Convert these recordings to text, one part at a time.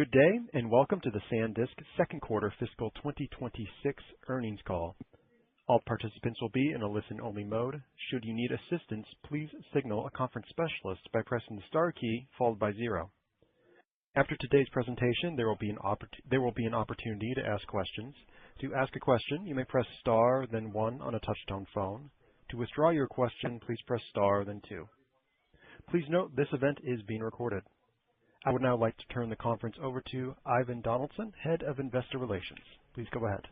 Good day, and welcome to the Sandisk second quarter fiscal 2026 earnings call. All participants will be in a listen-only mode. Should you need assistance, please signal a conference specialist by pressing the star key followed by 0. After today's presentation, there will be an opportunity to ask questions. To ask a question, you may press star, then 1 on a touch-tone phone. To withdraw your question, please press star, then 2. Please note this event is being recorded. I would now like to turn the conference over to Ivan Donaldson, Head of Investor Relations. Please go ahead.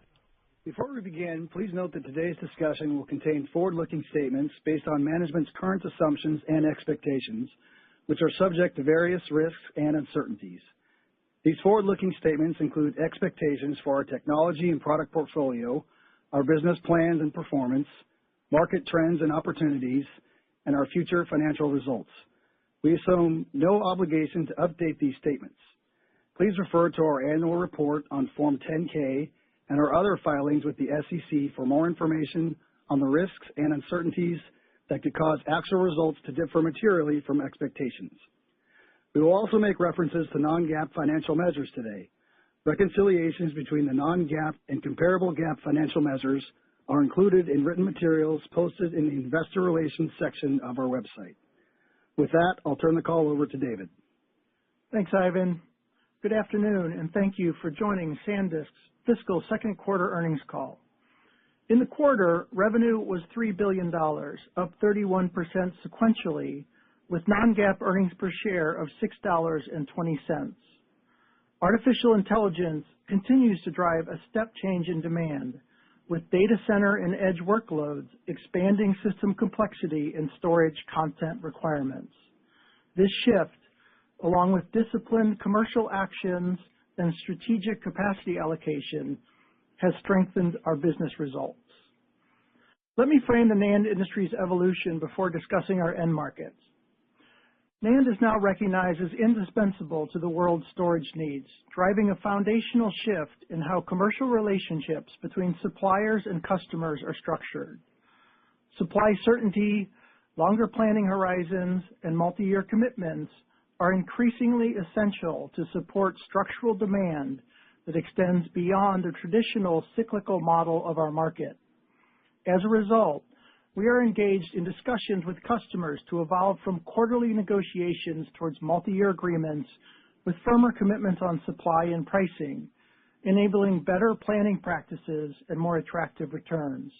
Before we begin, please note that today's discussion will contain forward-looking statements based on management's current assumptions and expectations, which are subject to various risks and uncertainties. These forward-looking statements include expectations for our technology and product portfolio, our business plans and performance, market trends and opportunities, and our future financial results. We assume no obligation to update these statements. Please refer to our annual report on Form 10-K and our other filings with the SEC for more information on the risks and uncertainties that could cause actual results to differ materially from expectations. We will also make references to non-GAAP financial measures today. Reconciliations between the non-GAAP and comparable GAAP financial measures are included in written materials posted in the Investor Relations section of our website. With that, I'll turn the call over to David. Thanks, Ivan. Good afternoon, and thank you for joining Sandisk's fiscal second quarter earnings call. In the quarter, revenue was $3 billion, up 31% sequentially, with non-GAAP earnings per share of $6.20. Artificial intelligence continues to drive a step change in demand, with data center and edge workloads expanding system complexity and storage content requirements. This shift, along with disciplined commercial actions and strategic capacity allocation, has strengthened our business results. Let me frame the NAND industry's evolution before discussing our end markets. NAND is now recognized as indispensable to the world's storage needs, driving a foundational shift in how commercial relationships between suppliers and customers are structured. Supply certainty, longer planning horizons, and multi-year commitments are increasingly essential to support structural demand that extends beyond the traditional cyclical model of our market. As a result, we are engaged in discussions with customers to evolve from quarterly negotiations towards multi-year agreements with firmer commitments on supply and pricing, enabling better planning practices and more attractive returns.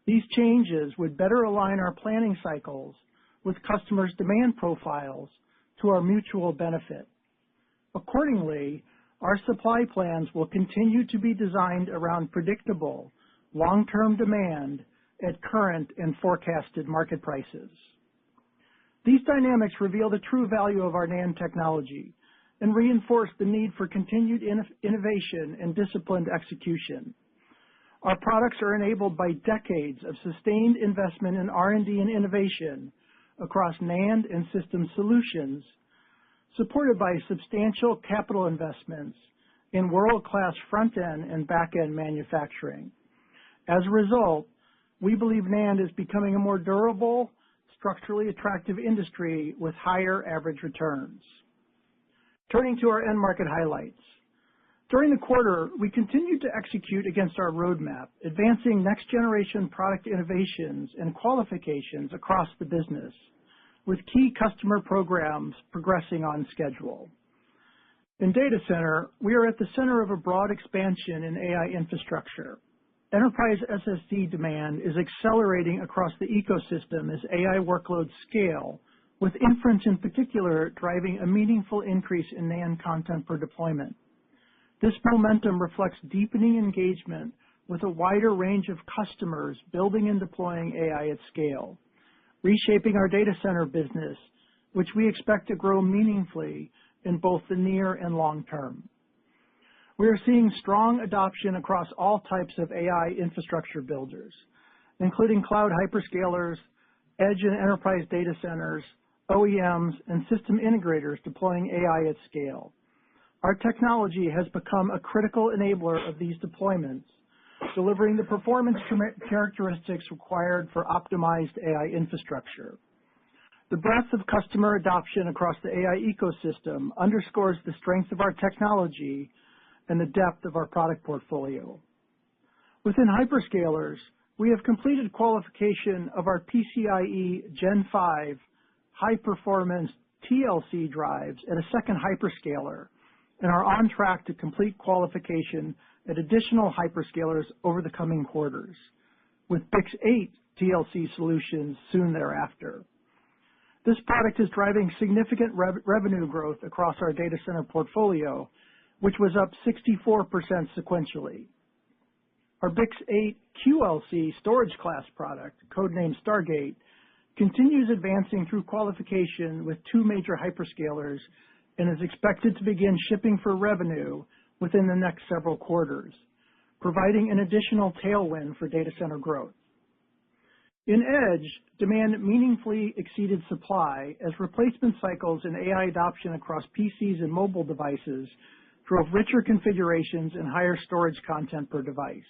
These changes would better align our planning cycles with customers' demand profiles to our mutual benefit. Accordingly, our supply plans will continue to be designed around predictable, long-term demand at current and forecasted market prices. These dynamics reveal the true value of our NAND technology and reinforce the need for continued innovation and disciplined execution. Our products are enabled by decades of sustained investment in R&D and innovation across NAND and system solutions, supported by substantial capital investments in world-class front-end and back-end manufacturing. As a result, we believe NAND is becoming a more durable, structurally attractive industry with higher average returns. Turning to our end market highlights. During the quarter, we continued to execute against our roadmap, advancing next-generation product innovations and qualifications across the business, with key customer programs progressing on schedule. In data center, we are at the center of a broad expansion in AI infrastructure. Enterprise SSD demand is accelerating across the ecosystem as AI workloads scale, with inference in particular driving a meaningful increase in NAND content per deployment. This momentum reflects deepening engagement with a wider range of customers building and deploying AI at scale, reshaping our data center business, which we expect to grow meaningfully in both the near and long term. We are seeing strong adoption across all types of AI infrastructure builders, including cloud hyperscalers, edge and enterprise data centers, OEMs, and system integrators deploying AI at scale. Our technology has become a critical enabler of these deployments, delivering the performance characteristics required for optimized AI infrastructure. The breadth of customer adoption across the AI ecosystem underscores the strength of our technology and the depth of our product portfolio. Within hyperscalers, we have completed qualification of our PCIe Gen 5 high-performance TLC drives at a second hyperscaler and are on track to complete qualification at additional hyperscalers over the coming quarters, with BiCS8 TLC solutions soon thereafter. This product is driving significant revenue growth across our data center portfolio, which was up 64% sequentially. Our BiCS8 QLC storage class product, codenamed Stargate, continues advancing through qualification with two major hyperscalers and is expected to begin shipping for revenue within the next several quarters, providing an additional tailwind for data center growth. In Edge, demand meaningfully exceeded supply as replacement cycles and AI adoption across PCs and mobile devices drove richer configurations and higher storage content per device.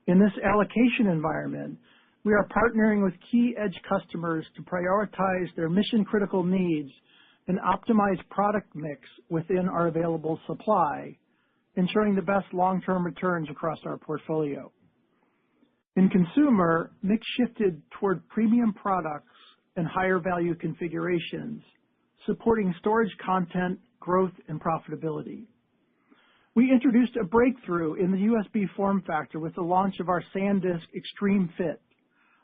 In this allocation environment, we are partnering with key Edge customers to prioritize their mission-critical needs and optimize product mix within our available supply, ensuring the best long-term returns across our portfolio. In consumer, mix shifted toward premium products and higher value configurations, supporting storage content, growth, and profitability. We introduced a breakthrough in the USB form factor with the launch of our Sandisk Extreme Fit,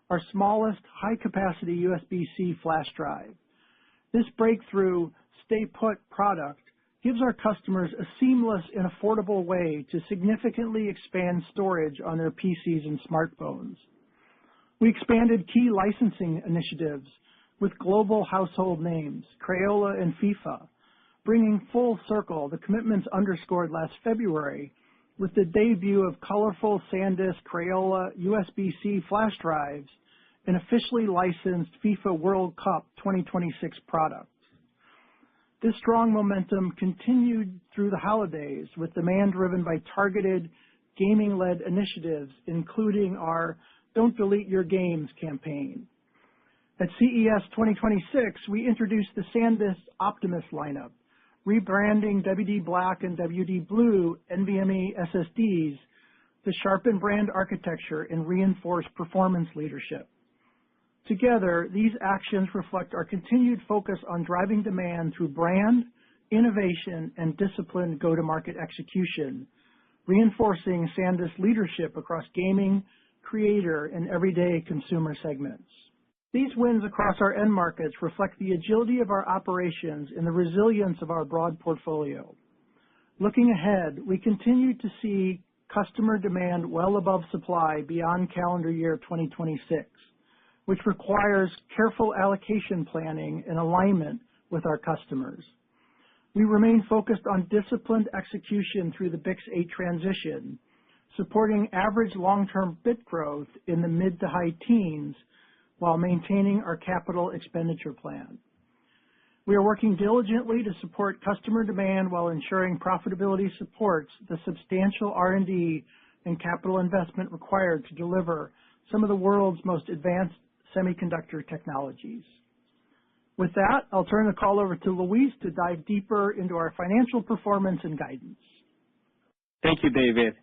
our smallest high-capacity USB-C flash drive. This breakthrough stay-put product gives our customers a seamless and affordable way to significantly expand storage on their PCs and smartphones. We expanded key licensing initiatives with global household names, Crayola and FIFA, bringing full circle the commitments underscored last February with the debut of colorful Sandisk Crayola USB-C flash drives and officially licensed FIFA World Cup 2026 products. This strong momentum continued through the holidays with demand driven by targeted gaming-led initiatives, including our Don't Delete Your Games campaign. At CES 2026, we introduced the Sandisk Optimus lineup, rebranding WD Black and WD Blue NVMe SSDs to sharpen brand architecture and reinforce performance leadership. Together, these actions reflect our continued focus on driving demand through brand, innovation, and disciplined go-to-market execution, reinforcing Sandisk's leadership across gaming, creator, and everyday consumer segments. These wins across our end markets reflect the agility of our operations and the resilience of our broad portfolio. Looking ahead, we continue to see customer demand well above supply beyond calendar year 2026, which requires careful allocation planning and alignment with our customers. We remain focused on disciplined execution through the BiCS8 transition, supporting average long-term bit growth in the mid to high teens while maintaining our capital expenditure plan. We are working diligently to support customer demand while ensuring profitability supports the substantial R&D and capital investment required to deliver some of the world's most advanced semiconductor technologies. With that, I'll turn the call over to Luis to dive deeper into our financial performance and guidance. Thank you, David.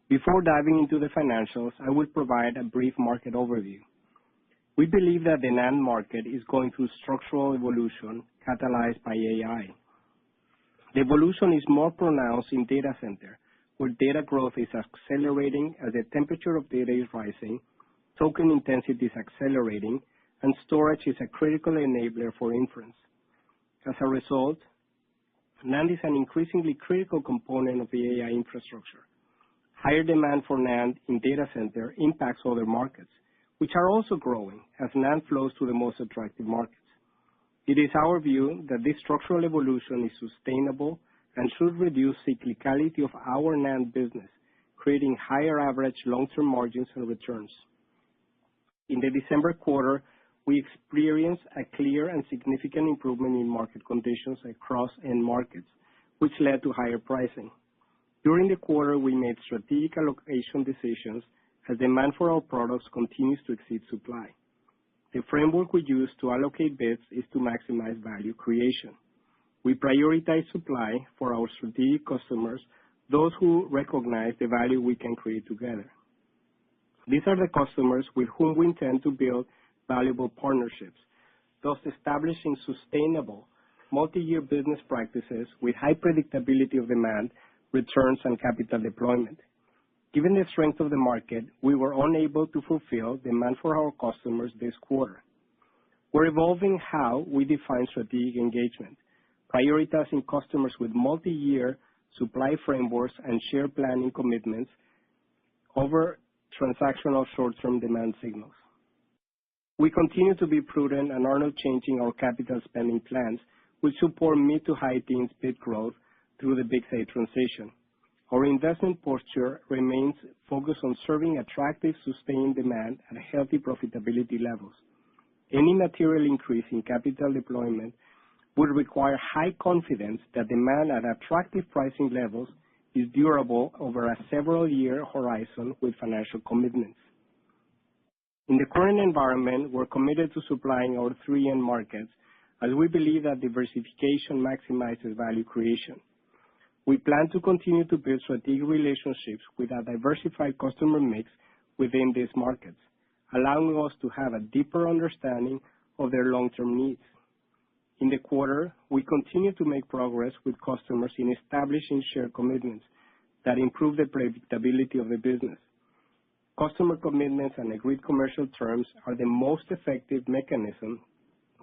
Before diving into the financials, I will provide a brief market overview. We believe that the NAND market is going through structural evolution catalyzed by AI. The evolution is more pronounced in data center, where data growth is accelerating as the temperature of data is rising, token intensity is accelerating, and storage is a critical enabler for inference. As a result, NAND is an increasingly critical component of the AI infrastructure. Higher demand for NAND in data center impacts other markets, which are also growing as NAND flows to the most attractive markets. It is our view that this structural evolution is sustainable and should reduce cyclicality of our NAND business, creating higher average long-term margins and returns. In the December quarter, we experienced a clear and significant improvement in market conditions across end markets, which led to higher pricing. During the quarter, we made strategic allocation decisions as demand for our products continues to exceed supply. The framework we use to allocate bids is to maximize value creation. We prioritize supply for our strategic customers, those who recognize the value we can create together. These are the customers with whom we intend to build valuable partnerships, thus establishing sustainable multi-year business practices with high predictability of demand, returns, and capital deployment. Given the strength of the market, we were unable to fulfill demand for our customers this quarter. We're evolving how we define strategic engagement, prioritizing customers with multi-year supply frameworks and shared planning commitments over transactional short-term demand signals. We continue to be prudent and are not changing our capital spending plans, which support mid to high teens bid growth through the Big Say transition. Our investment posture remains focused on serving attractive, sustained demand at healthy profitability levels. Any material increase in capital deployment would require high confidence that demand at attractive pricing levels is durable over a several-year horizon with financial commitments. In the current environment, we're committed to supplying our three end markets as we believe that diversification maximizes value creation. We plan to continue to build strategic relationships with a diversified customer mix within these markets, allowing us to have a deeper understanding of their long-term needs. In the quarter, we continue to make progress with customers in establishing shared commitments that improve the predictability of the business. Customer commitments and agreed commercial terms are the most effective mechanism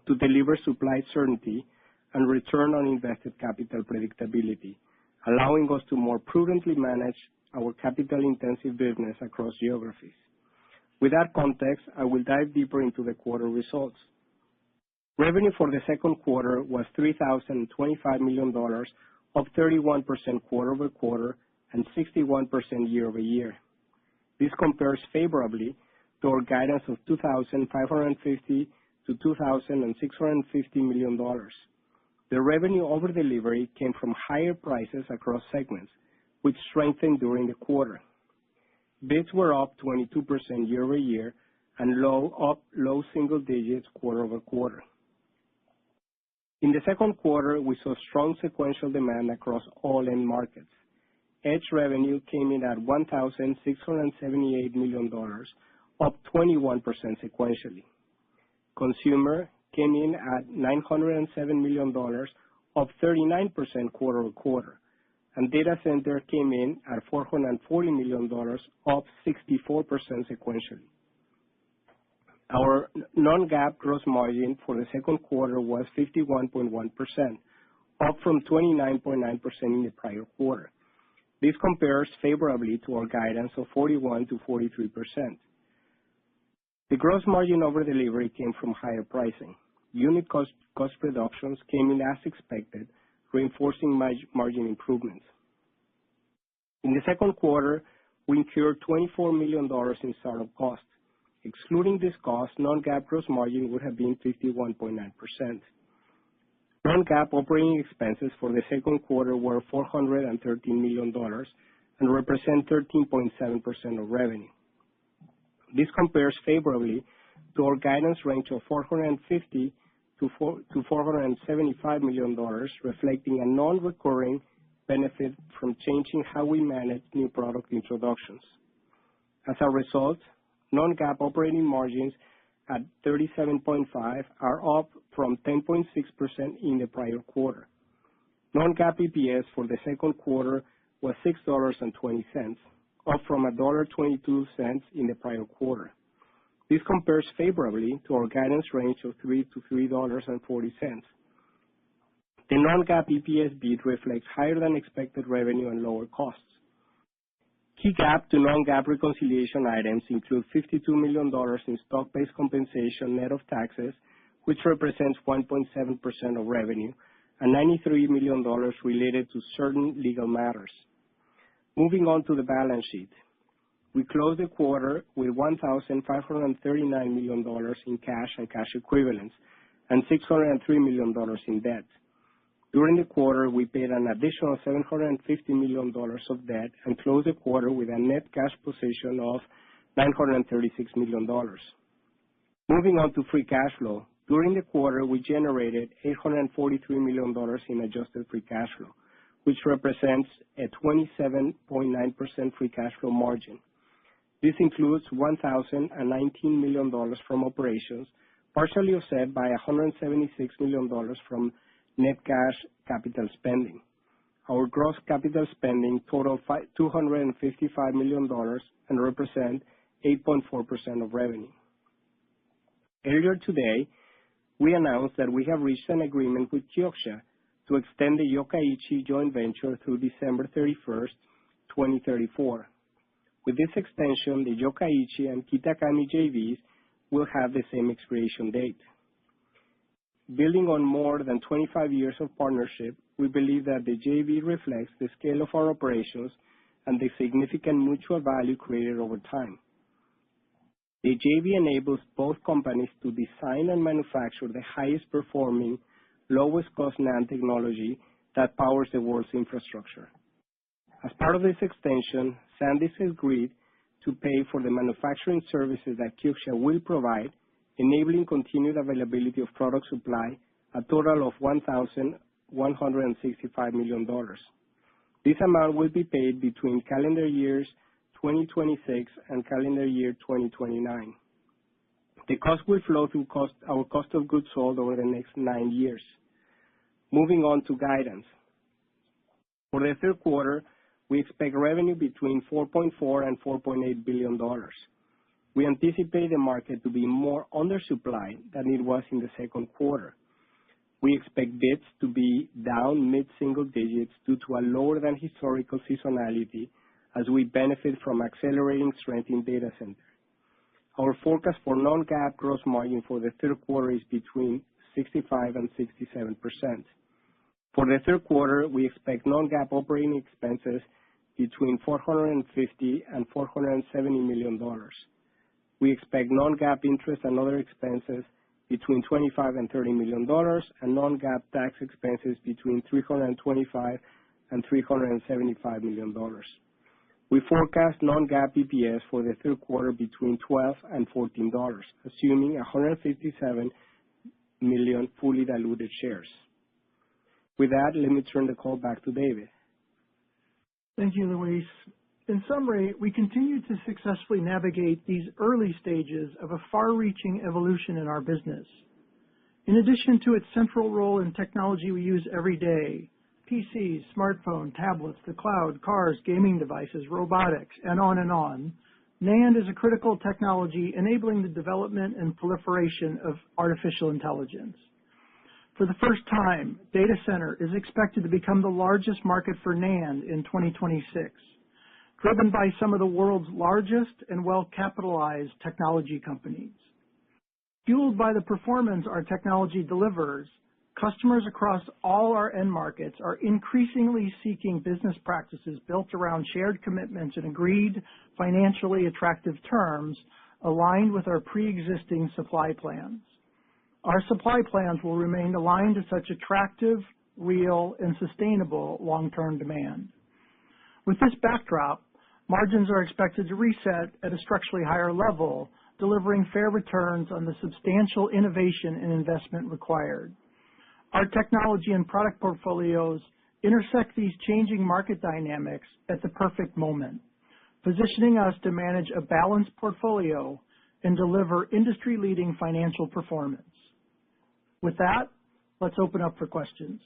to deliver supply certainty and return on invested capital predictability, allowing us to more prudently manage our capital-intensive business across geographies. With that context, I will dive deeper into the quarter results. Revenue for the second quarter was $3,025 million, up 31% quarter-over-quarter and 61% year-over-year. This compares favorably to our guidance of $2,550 to $2,650 million. The revenue over delivery came from higher prices across segments, which strengthened during the quarter. Bids were up 22% year-over-year and up low single digits quarter-over-quarter. In the second quarter, we saw strong sequential demand across all end markets. Edge revenue came in at $1,678 million, up 21% sequentially. Consumer came in at $907 million, up 39% quarter-over-quarter, and data center came in at $440 million, up 64% sequentially. Our non-GAAP gross margin for the second quarter was 51.1%, up from 29.9% in the prior quarter. This compares favorably to our guidance of 41 to 43%. The gross margin over delivery came from higher pricing. Unit cost reductions came in as expected, reinforcing margin improvements. In the second quarter, we incurred $24 million in startup costs. Excluding this cost, non-GAAP gross margin would have been 51.9%. Non-GAAP operating expenses for the second quarter were $413 million and represent 13.7% of revenue. This compares favorably to our guidance range of $450 to $475 million, reflecting a non-recurring benefit from changing how we manage new product introductions. As a result, non-GAAP operating margins at 37.5% are up from 10.6% in the prior quarter. Non-GAAP EPS for the second quarter was $6.20, up from $1.22 in the prior quarter. This compares favorably to our guidance range of $3 to $3.40. The non-GAAP EPS beat reflects higher than expected revenue and lower costs. Key GAAP to non-GAAP reconciliation items include $52 million in stock-based compensation net of taxes, which represents 1.7% of revenue, and $93 million related to certain legal matters. Moving on to the balance sheet. We closed the quarter with $1,539 million in cash and cash equivalents and $603 million in debt. During the quarter, we paid an additional $750 million of debt and closed the quarter with a net cash position of $936 million. Moving on to free cash flow. During the quarter, we generated $843 million in adjusted free cash flow, which represents a 27.9% free cash flow margin. This includes $1,019 million from operations, partially offset by $176 million from net cash capital spending. Our gross capital spending totaled $255 million and represent 8.4% of revenue. Earlier today, we announced that we have reached an agreement with Kioxia to extend the Yokkaichi joint venture through December 31st, 2034. With this extension, the Yokkaichi and Kitakami JVs will have the same expiration date. Building on more than 25 years of partnership, we believe that the JV reflects the scale of our operations and the significant mutual value created over time. The JV enables both companies to design and manufacture the highest performing, lowest cost NAND technology that powers the world's infrastructure. As part of this extension, Sandisk agreed to pay for the manufacturing services that Kioxia will provide, enabling continued availability of product supply, a total of $1,165 million. This amount will be paid between calendar years 2026 and calendar year 2029. The cost will flow through our cost of goods sold over the next 9 years. Moving on to guidance. For the third quarter, we expect revenue between $4.4 and $4.8 billion. We anticipate the market to be more undersupplied than it was in the second quarter. We expect bits to be down mid-single digits due to a lower than historical seasonality as we benefit from accelerating strength in data center. Our forecast for non-GAAP gross margin for the third quarter is between 65 and 67%. For the third quarter, we expect non-GAAP operating expenses between $450 and $470 million. We expect non-GAAP interest and other expenses between $25 and $30 million, and non-GAAP tax expenses between $325 and $375 million. We forecast non-GAAP EPS for the third quarter between $12 and $14, assuming 157 million fully diluted shares. With that, let me turn the call back to David. Thank you, Luis. In summary, we continue to successfully navigate these early stages of a far-reaching evolution in our business. In addition to its central role in technology we use every day, PCs, smartphone, tablets, the cloud, cars, gaming devices, robotics, and on, NAND is a critical technology enabling the development and proliferation of artificial intelligence. For the first time, data center is expected to become the largest market for NAND in 2026, driven by some of the world's largest and well-capitalized technology companies. Fueled by the performance our technology delivers, customers across all our end markets are increasingly seeking business practices built around shared commitments and agreed financially attractive terms aligned with our pre-existing supply plans. Our supply plans will remain aligned to such attractive, real, and sustainable long-term demand. With this backdrop, margins are expected to reset at a structurally higher level, delivering fair returns on the substantial innovation and investment required. Our technology and product portfolios intersect these changing market dynamics at the perfect moment, positioning us to manage a balanced portfolio and deliver industry-leading financial performance. With that, let's open up for questions.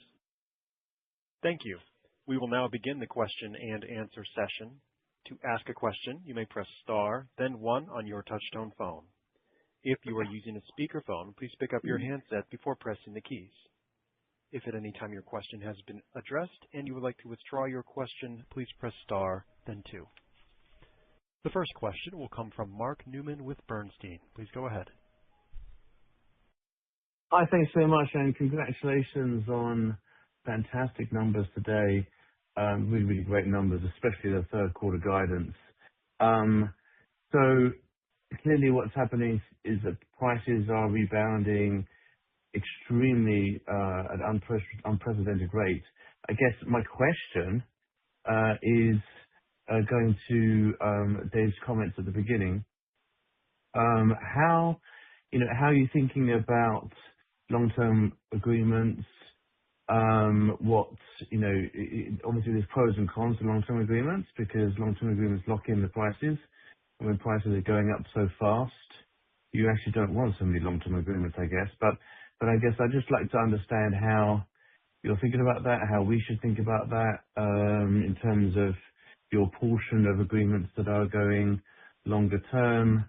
Thank you. We will now begin the question and answer session. To ask a question, you may press star, then one on your touch-tone phone. If you are using a speakerphone, please pick up your handset before pressing the keys. If at any time your question has been addressed and you would like to withdraw your question, please press star, then two. The first question will come from Mark Newman with Bernstein. Please go ahead. Hi, thanks very much, and congratulations on fantastic numbers today. Really, really great numbers, especially the third quarter guidance. So clearly what's happening is that prices are rebounding extremely at unprecedented rates. I guess my question is going to Dave's comments at the beginning. How how are you thinking about long-term agreements? What, obviously there's pros and cons to long-term agreements because long-term agreements lock in the prices. And when prices are going up so fast, you actually don't want so many long-term agreements, I guess. But I guess I'd just like to understand how you're thinking about that, how we should think about that, in terms of your portion of agreements that are going longer term,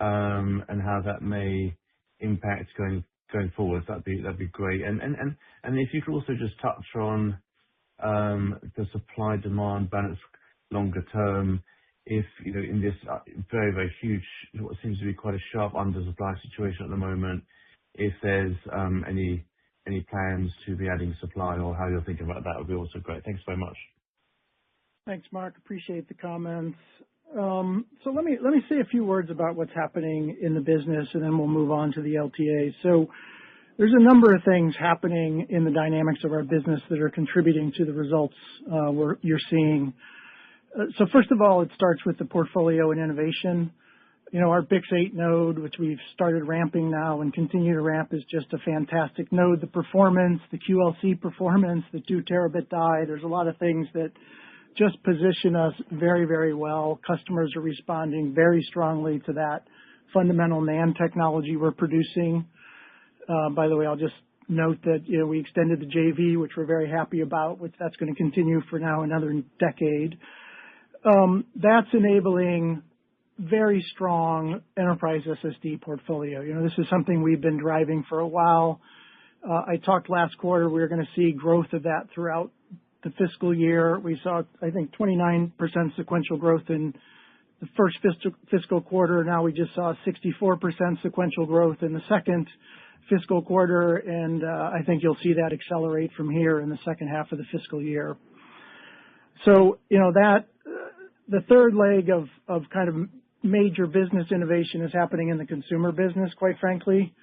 and how that may impact going forward. That'd be great. And if you could also just touch on the supply-demand balance longer term, if, in this very, very huge, what seems to be quite a sharp undersupply situation at the moment, if there's any plans to be adding supply or how you're thinking about that would be also great. Thanks very much. Thanks, Mark. Appreciate the comments. So let me say a few words about what's happening in the business, and then we'll move on to the LTAs. So there's a number of things happening in the dynamics of our business that are contributing to the results you're seeing. So first of all, it starts with the portfolio and innovation. Our BiCS8 node, which we've started ramping now and continue to ramp, is just a fantastic node. The performance, the QLC performance, the 2 terabit die, there's a lot of things that just position us very, very well. Customers are responding very strongly to that fundamental NAND technology we're producing. By the way, I'll just note that we extended the JV, which we're very happy about, which that's going to continue for now another decade. That's enabling very strong enterprise SSD portfolio. This is something we've been driving for a while. I talked last quarter we were going to see growth of that throughout the fiscal year. We saw, I think, 29% sequential growth in the first fiscal quarter. Now we just saw 64% sequential growth in the second fiscal quarter, and I think you'll see that accelerate from here in the second half of the fiscal year. So, that the third leg of kind of major business innovation is happening in the consumer business, quite frankly.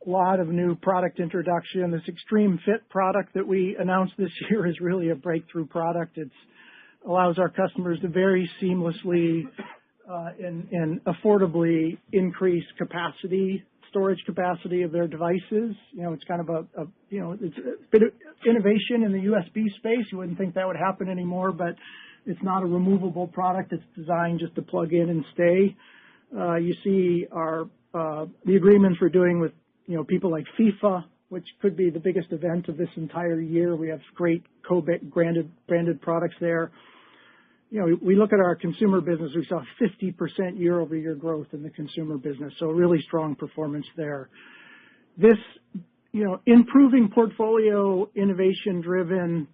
A lot of new product introduction. This Extreme Fit product that we announced this year is really a breakthrough product. It allows our customers to very seamlessly and affordably increase storage capacity of their devices. It's kind of it's a bit of innovation in the USB space. You wouldn't think that would happen anymore, but it's not a removable product. It's designed just to plug in and stay. You see the agreements we're doing with people like FIFA, which could be the biggest event of this entire year. We have great branded products there. We look at our consumer business, we saw 50% year-over-year growth in the consumer business, so really strong performance there. This, improving portfolio, innovation-driven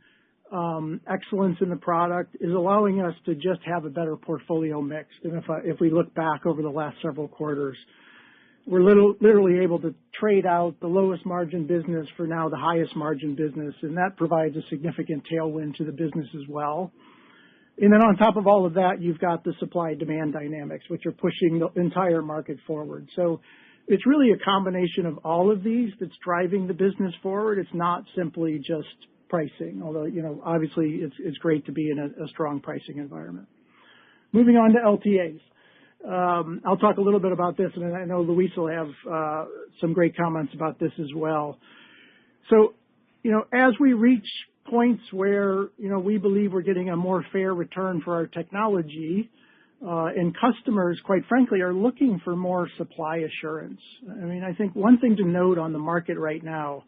excellence in the product is allowing us to just have a better portfolio mix. And if we look back over the last several quarters, we're literally able to trade out the lowest margin business for now the highest margin business, and that provides a significant tailwind to the business as well. And then on top of all of that, you've got the supply-demand dynamics, which are pushing the entire market forward. So it's really a combination of all of these that's driving the business forward. It's not simply just pricing, although, obviously it's great to be in a strong pricing environment. Moving on to LTAs. I'll talk a little bit about this, and I know Luis will have some great comments about this as well. So, as we reach points where, we believe we're getting a more fair return for our technology, and customers, quite frankly, are looking for more supply assurance. I think one thing to note on the market right now,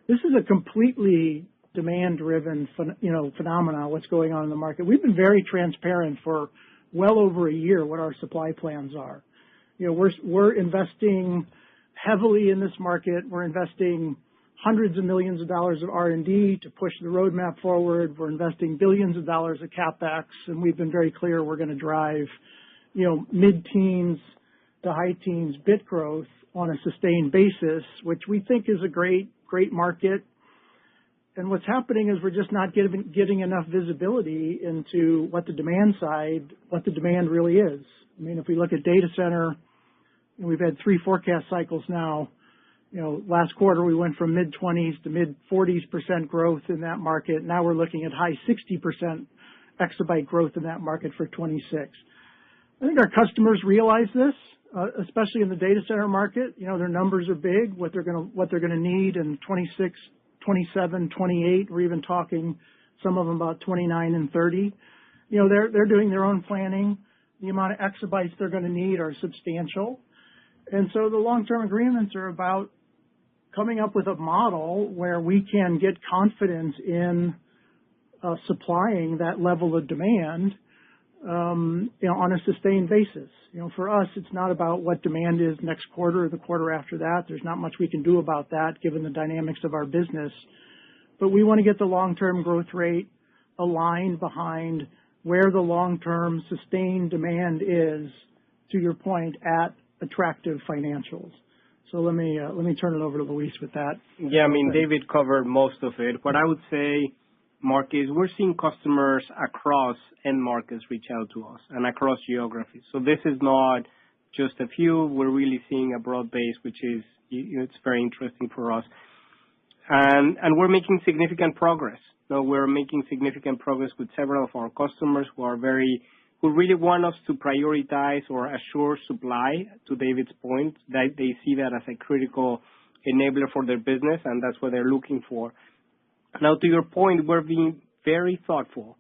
this is a completely demand-driven, phenomena, what's going on in the market. We've been very transparent for well over a year what our supply plans are. We're investing heavily in this market. We're investing hundreds of millions of dollars of R&D to push the roadmap forward. We're investing billions of dollars of CapEx, and we've been very clear we're going to drive, mid-teens to high teens bit growth on a sustained basis, which we think is a great market. And what's happening is we're just not getting enough visibility into what the demand really is. If we look at data center, and we've had 3 forecast cycles now. Last quarter we went from mid-20s to mid-40s% growth in that market. Now we're looking at high 60% exabyte growth in that market for 26. I think our customers realize this. especially in the data center market. Their numbers are big, what they're going to need in 26, 27, 28. We're even talking some of them about 29 and 30. They're doing their own planning. The amount of exabytes they're going to need are substantial. And so the long-term agreements are about coming up with a model where we can get confidence in supplying that level of demand, on a sustained basis. For us, it's not about what demand is next quarter or the quarter after that. There's not much we can do about that given the dynamics of our business. But we want to get the long-term growth rate aligned behind where the long-term sustained demand is, to your point, at attractive financials. So let me turn it over to Luis with that. Yeah, David covered most of it. What I would say, Mark, is we're seeing customers across end markets reach out to us and across geographies. So this is not just a few. We're really seeing a broad base, which is it's very interesting for us. And we're making significant progress. So we're making significant progress with several of our customers who really want us to prioritize or assure supply, to David's point, that they see that as a critical enabler for their business, and that's what they're looking for. Now, to your point, we're being very thoughtful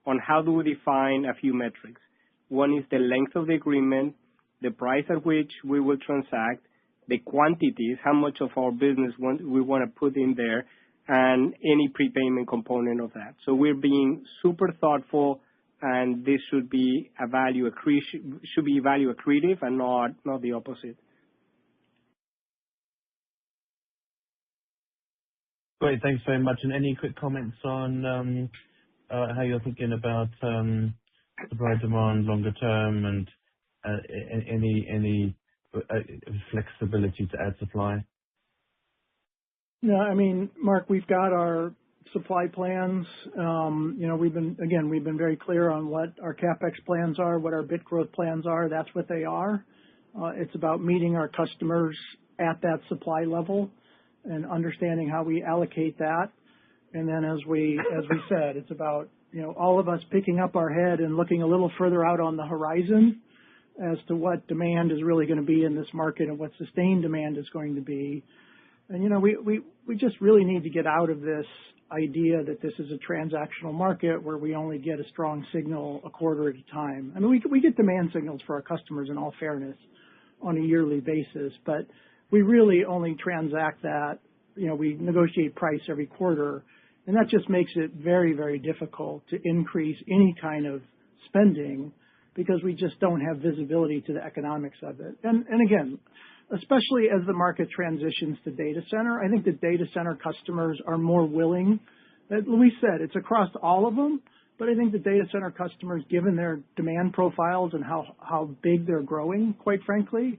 on how do we define a few metrics. One is the length of the agreement, the price at which we will transact, the quantities, how much of our business we want to put in there, and any prepayment component of that. So we're being super thoughtful, and this should be value accretive and not the opposite. Great. Thanks very much. And any quick comments on how you're thinking about supply demand longer term and any flexibility to add supply? Yeah, Mark, we've got our supply plans. We've been very clear on what our CapEx plans are, what our bit growth plans are. That's what they are. It's about meeting our customers at that supply level and understanding how we allocate that. And then as we said, it's about, all of us picking up our head and looking a little further out on the horizon as to what demand is really going to be in this market and what sustained demand is going to be. And, we just really need to get out of this idea that this is a transactional market where we only get a strong signal a quarter at a time. We get demand signals for our customers in all fairness on a yearly basis, but we really only transact that. We negotiate price every quarter, and that just makes it very, very difficult to increase any kind of spending because we just don't have visibility to the economics of it. And again, especially as the market transitions to data center, I think the data center customers are more willing. As Luis said, it's across all of them, but I think the data center customers, given their demand profiles and how big they're growing, quite frankly,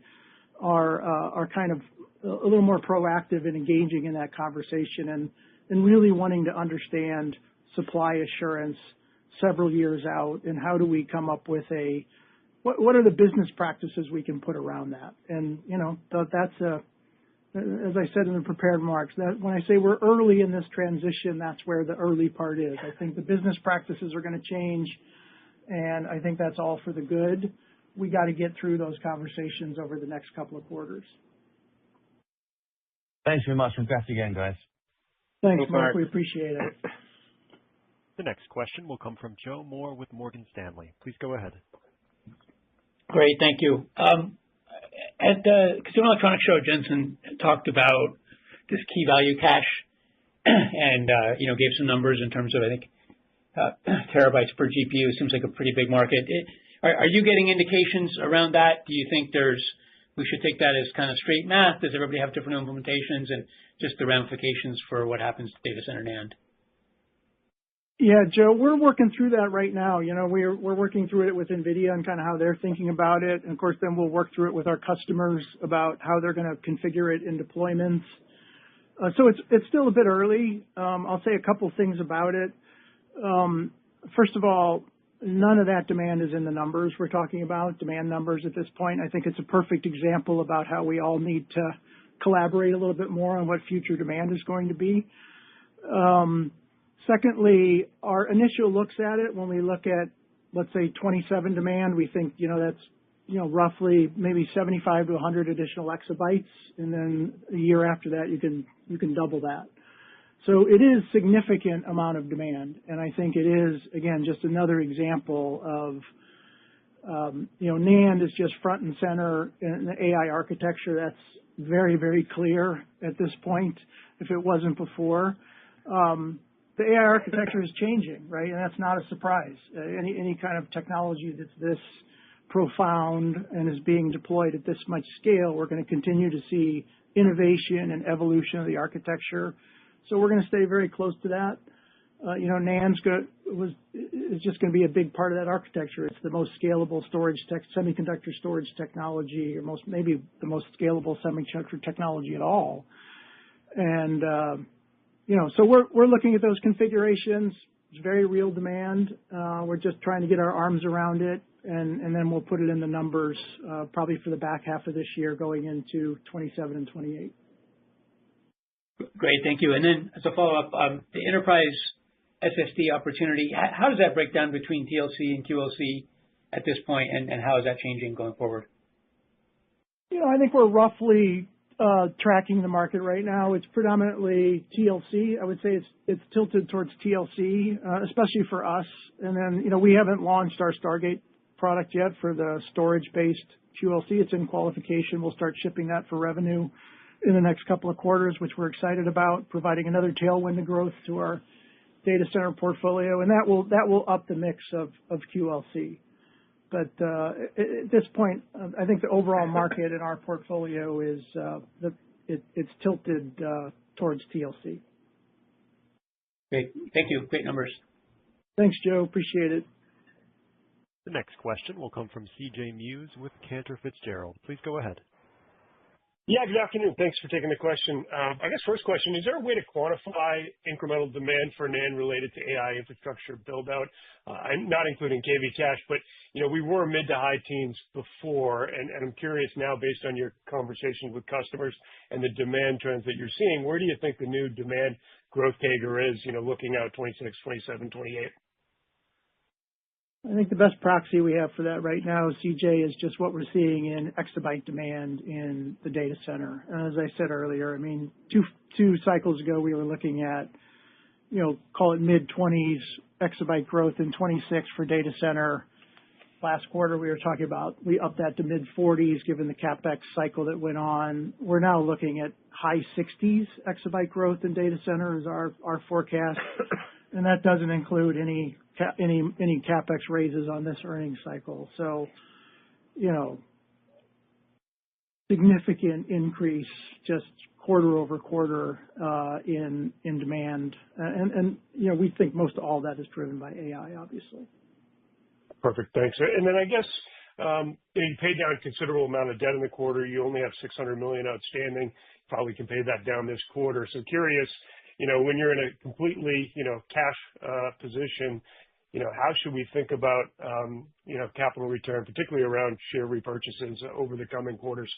are kind of a little more proactive in engaging in that conversation and really wanting to understand supply assurance several years out and how do we come up with what are the business practices we can put around that. And, that's as I said in the prepared remarks, that when I say we're early in this transition, that's where the early part is. I think the business practices are going to change, and I think that's all for the good. We got to get through those conversations over the next couple of quarters. Thanks very much. Congrats again, guys. Thanks, Mark. We appreciate it. The next question will come from Joe Moore with Morgan Stanley. Please go ahead. Great, thank you. At the Consumer Electronics Show, Jensen talked about this key value cache and gave some numbers in terms of, I think, terabytes per GPU. Seems like a pretty big market. Are you getting indications around that? Do you think we should take that as kind of straight math? Does everybody have different implementations and just the ramifications for what happens to data center NAND? Yeah, Joe, we're working through that right now. We're working through it with NVIDIA and kind of how they're thinking about it. And of course, then we'll work through it with our customers about how they're going to configure it in deployments. So it's still a bit early. I'll say a couple things about it. First of all, none of that demand is in the numbers we're talking about, demand numbers at this point. I think it's a perfect example about how we all need to collaborate a little bit more on what future demand is going to be. Secondly, our initial looks at it, when we look at, let's say, 27 demand, we think, that's roughly maybe 75 to 100 additional exabytes, and then a year after that, you can double that. So it is significant amount of demand, and I think it is, again, just another example of, NAND is just front and center in the AI architecture. That's very, very clear at this point, if it wasn't before. The AI architecture is changing, right? And that's not a surprise. Any kind of technology that's this profound and is being deployed at this much scale, we're going to continue to see innovation and evolution of the architecture. So we're going to stay very close to that. NAND's is just going to be a big part of that architecture. It's the most scalable semiconductor storage technology, or maybe the most scalable semiconductor technology at all. And so we're looking at those configurations. It's very real demand. We're just trying to get our arms around it, and then we'll put it in the numbers probably for the back half of this year, going into 27 and 28. Great, thank you. And then as a follow-up, the enterprise SSD opportunity, how does that break down between TLC and QLC at this point, and how is that changing going forward? I think we're roughly tracking the market right now. It's predominantly TLC. I would say it's tilted towards TLC, especially for us. And then, we haven't launched our Stargate product yet for the storage-based QLC. It's in qualification. We'll start shipping that for revenue in the next couple of quarters, which we're excited about, providing another tailwind to growth to our data center portfolio, and that will up the mix of QLC. But at this point, I think the overall market in our portfolio is it's tilted towards TLC. Great, thank you. Great numbers. Thanks, Joe. Appreciate it. The next question will come from C.J. Muse with Cantor Fitzgerald. Please go ahead. Yeah, good afternoon. Thanks for taking the question. I guess first question, is there a way to quantify incremental demand for NAND related to AI infrastructure build-out? I'm not including KV cache, but, we were mid to high teens before, and I'm curious now, based on your conversations with customers and the demand trends that you're seeing, where do you think the new demand growth CAGR is, looking out 26, 27, 28? I think the best proxy we have for that right now, CJ, is just what we're seeing in exabyte demand in the data center. As I said earlier, I mean, two cycles ago, we were looking at, call it mid-20s exabyte growth in 26 for data center. Last quarter, we were talking about, we upped that to mid-40s given the CapEx cycle that went on. We're now looking at high 60s exabyte growth in data center is our forecast. And that doesn't include any CapEx raises on this earnings cycle. So, significant increase just quarter over quarter in demand. And we think most of all that is driven by AI, obviously. Perfect. Thanks. And then I guess you paid down a considerable amount of debt in the quarter. You only have $600 million outstanding. Probably can pay that down this quarter. So curious, when you're in a completely, cash position, how should we think about, capital return, particularly around share repurchases over the coming quarters?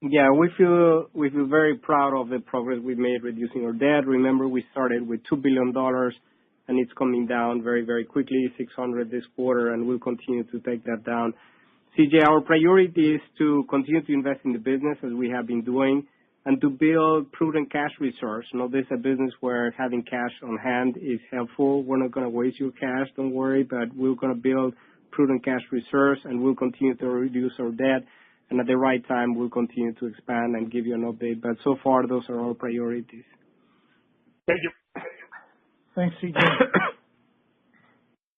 Yeah, we feel very proud of the progress we've made reducing our debt. Remember, we started with $2 billion, and it's coming down very, very quickly, 600 this quarter, and we'll continue to take that down. CJ, our priority is to continue to invest in the business as we have been doing, and to build prudent cash reserves. This is a business where having cash on hand is helpful. We're not going to waste your cash, don't worry, but we're going to build prudent cash reserves, and we'll continue to reduce our debt. And at the right time, we'll continue to expand and give you an update. But so far, those are our priorities. Thank you. Thanks, CJ.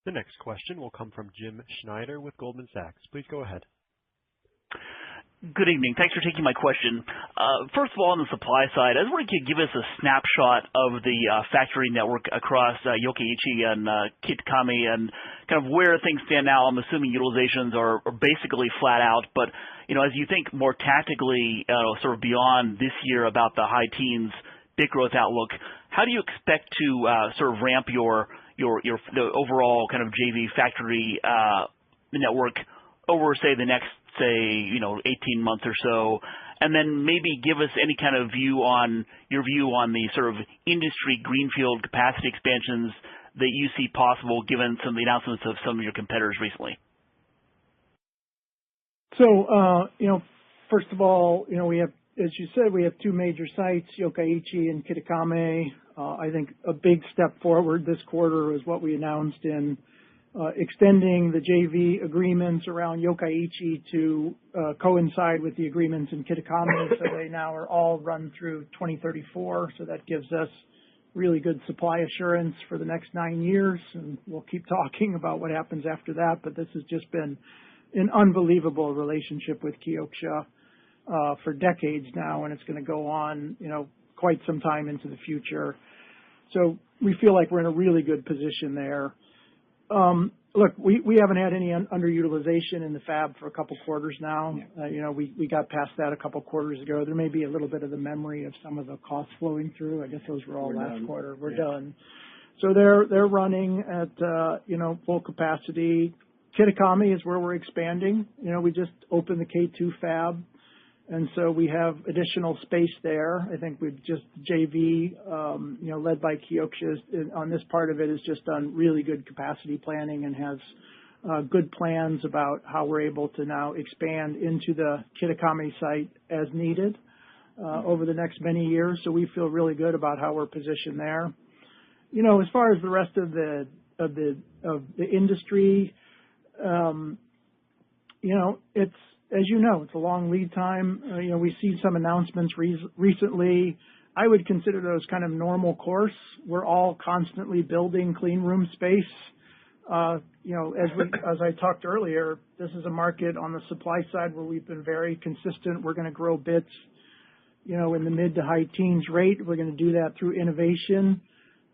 The next question will come from Jim Schneider with Goldman Sachs. Please go ahead. Good evening. Thanks for taking my question. First of all, on the supply side, I was wondering if you could give us a snapshot of the factory network across Yokkaichi and Kitakami and kind of where things stand now. I'm assuming utilizations are basically flat out, but as you think more tactically, sort of beyond this year about the high teens bit growth outlook, how do you expect to sort of ramp the overall kind of JV factory network over, say, the next 18 months or so, and then maybe give us any kind of your view on the sort of industry greenfield capacity expansions that you see possible given some of the announcements of some of your competitors recently? First of all, we have, as you said, we have two major sites, Yokkaichi and Kitakami. I think a big step forward this quarter is what we announced in extending the JV agreements around Yokkaichi to coincide with the agreements in Kitakami. So they now are all run through 2034. So that gives us really good supply assurance for the next 9 years. And we'll keep talking about what happens after that. But this has just been an unbelievable relationship with Kioxia for decades now, and it's going to go on, quite some time into the future. So we feel like we're in a really good position there. Look, we haven't had any underutilization in the fab for a couple quarters now. We got past that a couple quarters ago. There may be a little bit of the memory of some of the costs flowing through. I guess those were all last quarter. We're done. So they're running at full capacity. Kitakami is where we're expanding. We just opened the K2 fab, and so we have additional space there. I think we've just JV, led by Kioxia on this part of it, has just done really good capacity planning and has good plans about how we're able to now expand into the Kitakami site as needed over the next many years. So we feel really good about how we're positioned there. As far as the rest of the industry, it's, as it's a long lead time. We see some announcements recently. I would consider those kind of normal course. We're all constantly building clean room space. As I talked earlier, this is a market on the supply side where we've been very consistent. We're going to grow bits, in the mid to high teens rate. We're going to do that through innovation.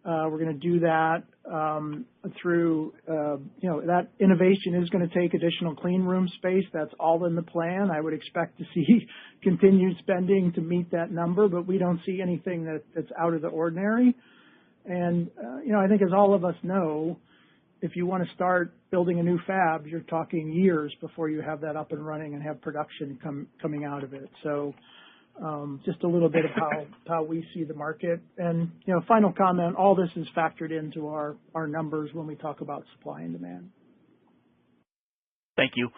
We're going to do that through, that innovation is going to take additional clean room space. That's all in the plan. I would expect to see continued spending to meet that number, but we don't see anything that's out of the ordinary. And, I think as all of us know, if you want to start building a new fab, you're talking years before you have that up and running and have production coming out of it. So, just a little bit of how we see the market. And, final comment, all this is factored into our numbers when we talk about supply and demand. Thank you.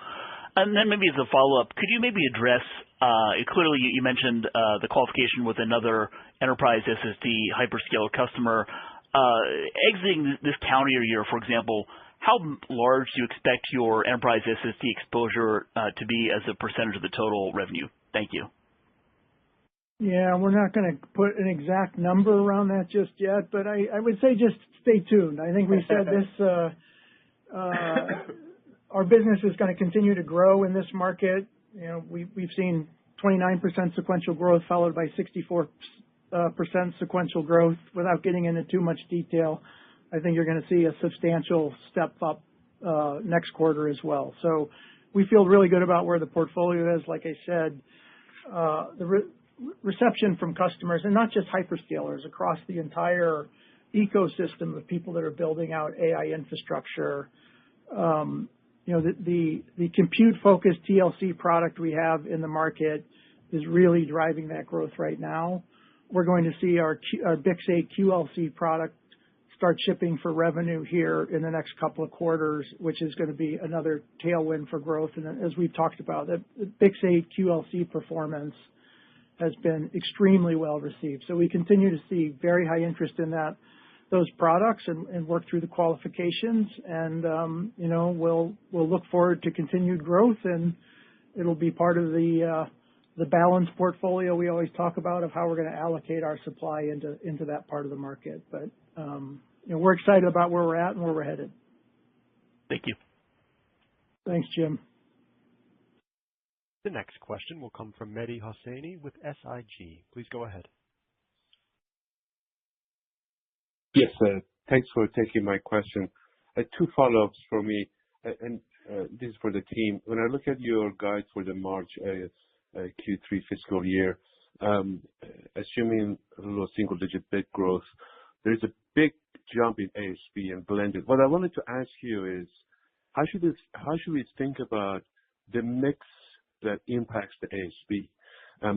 And then maybe as a follow-up, could you maybe address, clearly you mentioned the qualification with another enterprise SSD hyperscaler customer. Exiting this calendar year, for example, how large do you expect your enterprise SSD exposure to be as a percentage of the total revenue? Thank you. Yeah, we're not going to put an exact number around that just yet, but I would say just stay tuned. I think we said this, our business is going to continue to grow in this market. We've seen 29% sequential growth followed by 64% sequential growth. Without getting into too much detail, I think you're going to see a substantial step up next quarter as well. So we feel really good about where the portfolio is. Like I said, the reception from customers, and not just hyperscalers, across the entire ecosystem of people that are building out AI infrastructure. The compute-focused TLC product we have in the market is really driving that growth right now. We're going to see our BiCS8 QLC product start shipping for revenue here in the next couple of quarters, which is going to be another tailwind for growth. And as we've talked about, the BiCS8 QLC performance has been extremely well received. So we continue to see very high interest in those products and work through the qualifications. And, we'll look forward to continued growth, and it'll be part of the balanced portfolio we always talk about of how we're going to allocate our supply into that part of the market. But, we're excited about where we're at and where we're headed. Thank you. Thanks, Jim. The next question will come from Mehdi Hosseini with SIG. Please go ahead. Yes, thanks for taking my question. Two follow-ups for me, and this is for the team. When I look at your guide for the March Q3 fiscal year, assuming a low single-digit bit growth, there's a big jump in ASP and blended. What I wanted to ask you is, how should we think about the mix that impacts the ASP?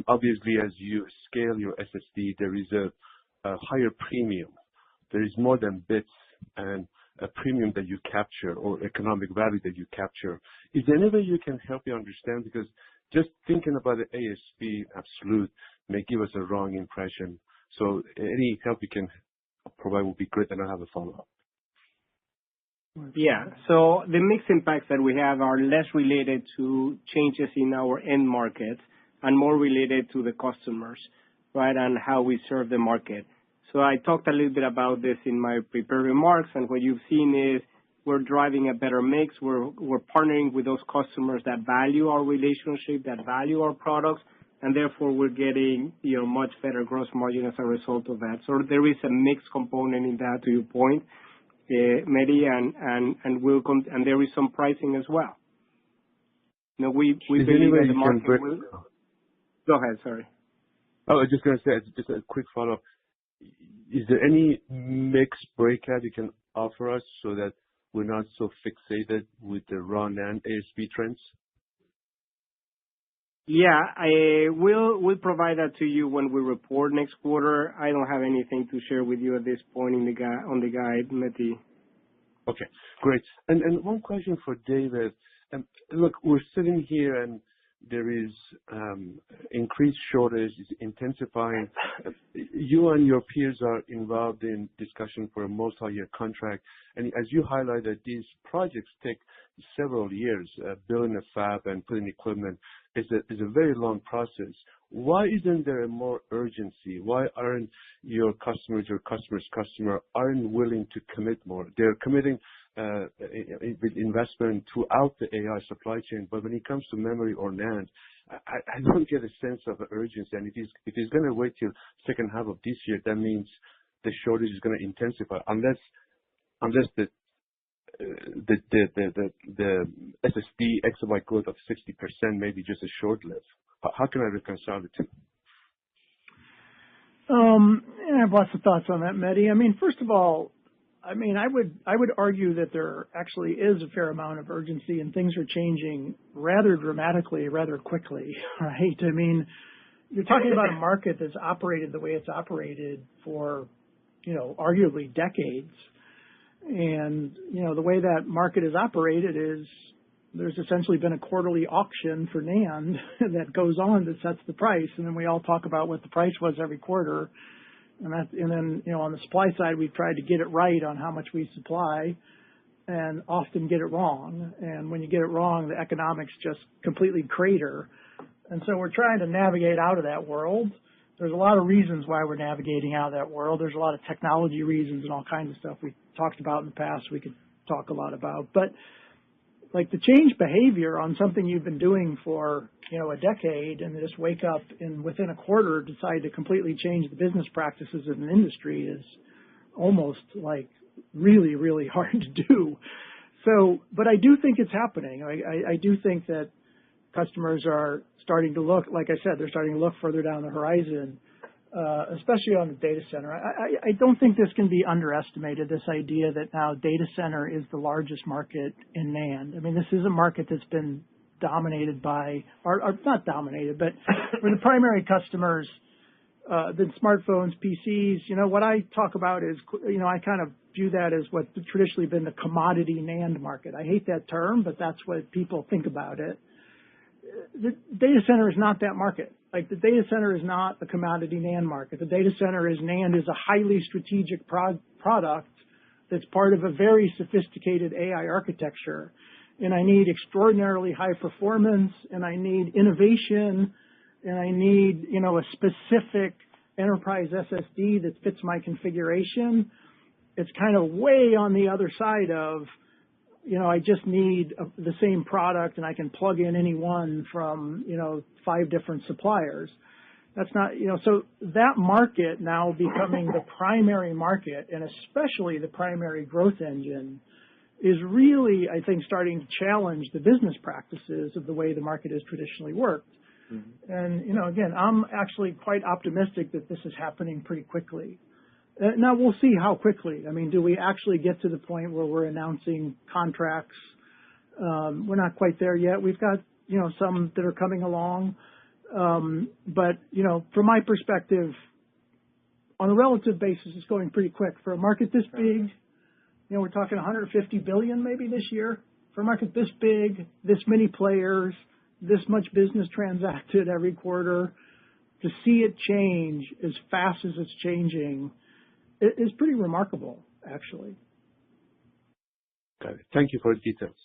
Obviously, as you scale your SSD, there is a higher premium. There is more than bits, and premium that you capture or economic value that you capture. Is there any way you can help me understand? Because just thinking about the ASP absolute may give us a wrong impression. So any help you can provide would be great, and I'll have a follow-up. Yeah. So the mixed impacts that we have are less related to changes in our end markets and more related to the customers, right, and how we serve the market. So I talked a little bit about this in my prepared remarks, and what you've seen is we're driving a better mix. We're partnering with those customers that value our relationship, that value our products, and therefore we're getting much better gross margin as a result of that. So there is a mixed component in that, to your point, Mehdi, and there is some pricing as well. We believe that the market will. Go ahead, sorry. Oh, I was just going to say, just a quick follow-up. Is there any mix breakout you can offer us so that we're not so fixated with the raw NAND ASP trends? Yeah, we'll provide that to you when we report next quarter. I don't have anything to share with you at this point on the guide, Mehdi. Okay, great. And one question for David. Look, we're sitting here and there is increased shortage, is intensifying. You and your peers are involved in discussion for a multi-year contract. And as you highlighted, these projects take several years. Building a fab and putting equipment is a very long process. Why isn't there more urgency? Why aren't your customer's customer aren't willing to commit more? They're committing with investment throughout the AI supply chain, but when it comes to memory or NAND, I don't get a sense of urgency. And if it's going to wait till second half of this year, that means the shortage is going to intensify unless the SSD exabyte growth of 60% may be just a short-lived. How can I reconcile the two? I have lots of thoughts on that, Mehdi. I mean, first of all, I would argue that there actually is a fair amount of urgency and things are changing rather dramatically, rather quickly, right? I mean, you're talking about a market that's operated the way it's operated for, arguably decades. And, the way that market is operated is there's essentially been a quarterly auction for NAND that goes on that sets the price. And then we all talk about what the price was every quarter. And then, on the supply side, we've tried to get it right on how much we supply and often get it wrong. And when you get it wrong, the economics just completely crater. And so we're trying to navigate out of that world. There's a lot of reasons why we're navigating out of that world. There's a lot of technology reasons and all kinds of stuff we talked about in the past we could talk a lot about. But like the change behavior on something you've been doing for, a decade and just wake up and within a quarter decide to completely change the business practices of an industry is almost like really, really hard to do. So, but I do think it's happening. I do think that customers are starting to look, like I said, they're starting to look further down the horizon, especially on the data center. I don't think this can be underestimated, this idea that now data center is the largest market in NAND. I mean, this is a market that's been dominated by, or not dominated, but for the primary customers, the smartphones, PCs, what I talk about is, I kind of view that as what's traditionally been the commodity NAND market. I hate that term, but that's what people think about it. The data center is not that market. Like the data center is not a commodity NAND market. The data center is NAND is a highly strategic product that's part of a very sophisticated AI architecture. And I need extraordinarily high performance, and I need innovation, and I need, a specific enterprise SSD that fits my configuration. It's kind of way on the other side of, I just need the same product and I can plug in any one from, 5 different suppliers. That's not, so that market now becoming the primary market and especially the primary growth engine is really, I think, starting to challenge the business practices of the way the market has traditionally worked. Mm-hmm. And, again, I'm actually quite optimistic that this is happening pretty quickly. Now, we'll see how quickly. I mean, do we actually get to the point where we're announcing contracts? We're not quite there yet. We've got, some that are coming along. But, from my perspective, on a relative basis, it's going pretty quick. For a market this big, We're talking 150 billion maybe this year. For a market this big, this many players, this much business transacted every quarter, to see it change as fast as it's changing is pretty remarkable, actually. Got it. Thank you for the details.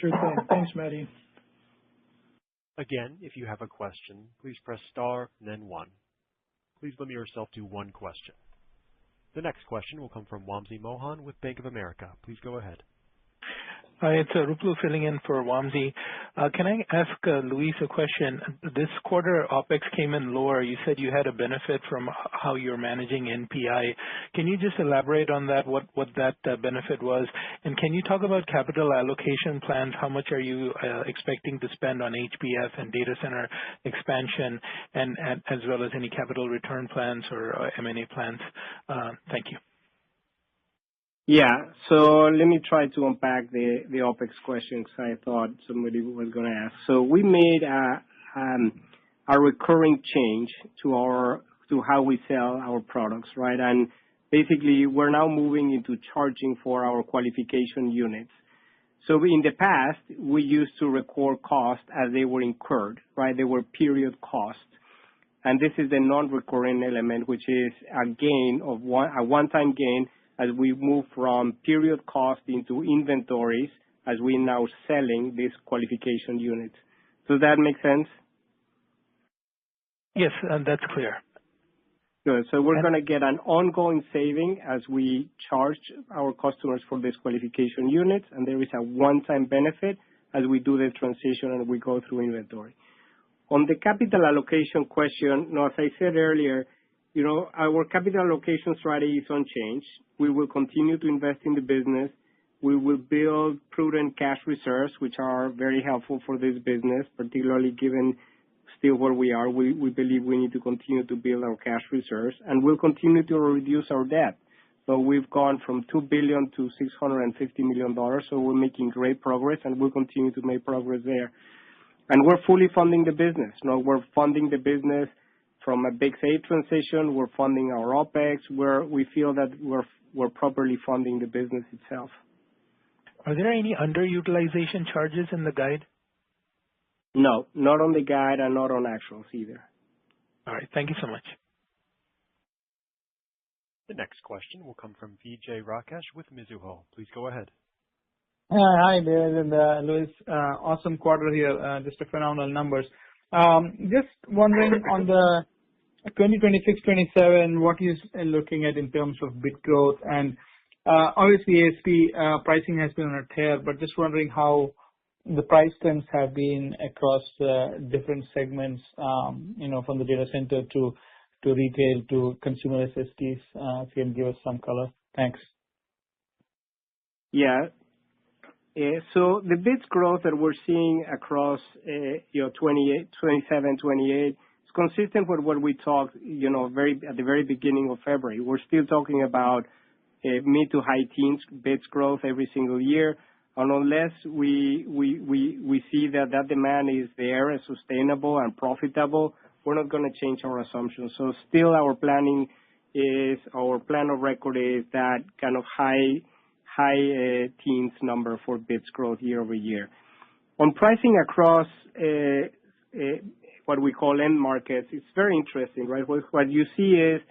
Sure thing. Thanks, Mehdi. Again, if you have a question, please press star and then one. Please limit yourself to one question. The next question will come from Wamsi Mohan with Bank of America. Please go ahead. Hi, it's Ruplu filling in for Wamsi. Can I ask Luis a question? This quarter, OpEx came in lower. You said you had a benefit from how you're managing NPI. Can you just elaborate on that, what that benefit was? And can you talk about capital allocation plans? How much are you expecting to spend on HPF and data center expansion, and as well as any capital return plans or M&A plans? Thank you. Yeah. So let me try to unpack the OpEx question because I thought somebody was going to ask. So we made a recurring change to how we sell our products, right? And basically, we're now moving into charging for our qualification units. So in the past, we used to record costs as they were incurred, right? They were period costs. And this is the non-recurring element, which is a gain of a one-time gain as we move from period cost into inventories as we're now selling these qualification units. Does that make sense? Yes, that's clear. Good. So we're going to get an ongoing saving as we charge our customers for these qualification units, and there is a one-time benefit as we do the transition and we go through inventory. On the capital allocation question, as I said earlier, our capital allocation strategy is unchanged. We will continue to invest in the business. We will build prudent cash reserves, which are very helpful for this business, particularly given still where we are. We believe we need to continue to build our cash reserves, and we'll continue to reduce our debt. So we've gone from $2 billion to $650 million, so we're making great progress, and we'll continue to make progress there. And we're fully funding the business. We're funding the business from a big SAFE transition. We're funding our OpEx, where we feel that we're properly funding the business itself. Are there any underutilization charges in the guide? No, not on the guide and not on actuals either. All right. Thank you so much. The next question will come from Vijay Rakesh with Mizuho. Please go ahead. Hi, David and Luis. Awesome quarter here. Just a phenomenal numbers. Just wondering on the 2026-27, what is looking at in terms of bit growth? And obviously, ASP pricing has been on a tear, but just wondering how the price trends have been across different segments, from the data center to retail to consumer SSDs. If you can give us some color. Thanks. Yeah. So the bits growth that we're seeing across 27, 28 is consistent with what we talked, at the very beginning of February. We're still talking about mid to high teens bits growth every single year. And unless we see that demand is there and sustainable and profitable, we're not going to change our assumptions. So still our plan of record is that kind of high teens number for bits growth year over year. On pricing across what we call end markets, it's very interesting, right? What you see is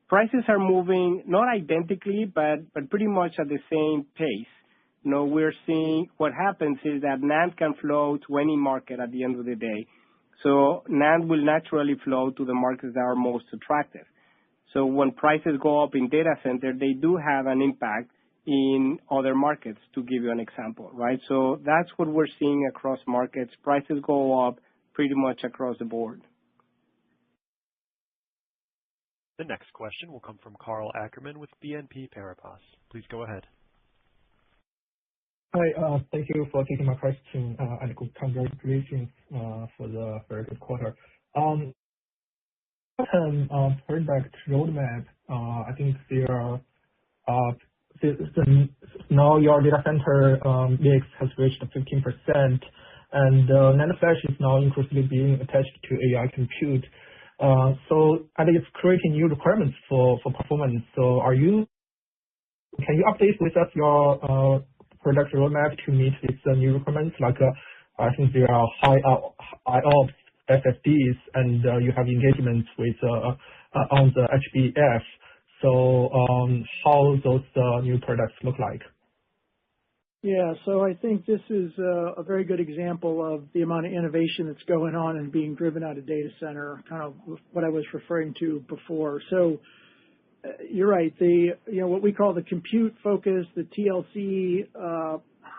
prices are moving not identically, but pretty much at the same pace. We're seeing what happens is that NAND can flow to any market at the end of the day. So NAND will naturally flow to the markets that are most attractive. So when prices go up in data center, they do have an impact in other markets, to give you an example, right? So that's what we're seeing across markets. Prices go up pretty much across the board. The next question will come from Karl Ackerman with BNP Paribas. Please go ahead. Hi, thank you for taking my question, and congratulations for the very good quarter. Product roadmap, I think now your data center mix has reached 15%, and NAND flash is now increasingly being attached to AI compute. So I think it's creating new requirements for performance. So are you can you update with us your product roadmap to meet these new requirements? Like, I think there are high IOPS SSDs, and you have engagements with on the HBF. So, how those new products look like? Yeah, so I think this is a very good example of the amount of innovation that's going on and being driven out of data center, kind of what I was referring to before. So you're right. What we call the compute focus, the TLC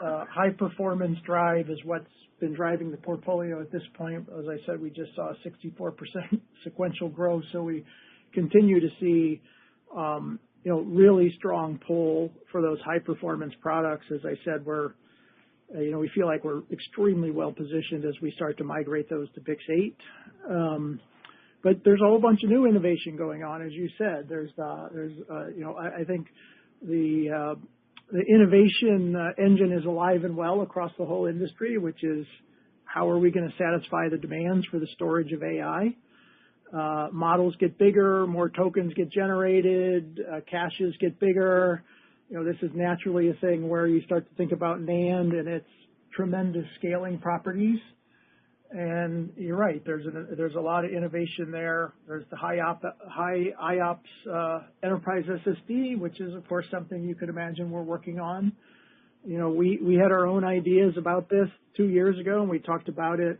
high performance drive is what's been driving the portfolio at this point. As I said, we just saw 64% sequential growth, so we continue to see really strong pull for those high performance products. As I said, we feel like we're extremely well positioned as we start to migrate those to BiCS 8. But there's a whole bunch of new innovation going on, as you said. I think the innovation engine is alive and well across the whole industry, which is how are we going to satisfy the demands for the storage of AI? Models get bigger, more tokens get generated, caches get bigger. This is naturally a thing where you start to think about NAND and its tremendous scaling properties. And you're right, there's a lot of innovation there. There's the high IOPS enterprise SSD, which is of course something you could imagine we're working on. We had our own ideas about this 2 years ago, and we talked about it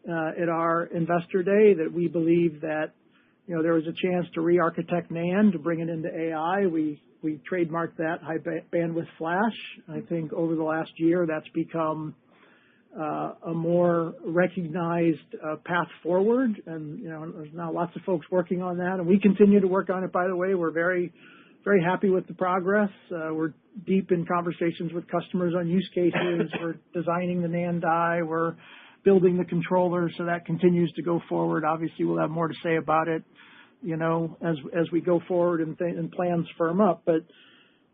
at our investor day, that we believe that there was a chance to re-architect NAND to bring it into AI. We trademarked that high bandwidth flash. I think over the last year that's become a more recognized path forward, and there's now lots of folks working on that, and we continue to work on it. By the way, we're very, very happy with the progress. We're deep in conversations with customers on use cases. We're designing the NAND die. We're building the controller, so that continues to go forward. Obviously, we'll have more to say about it, as we go forward and plans firm up. But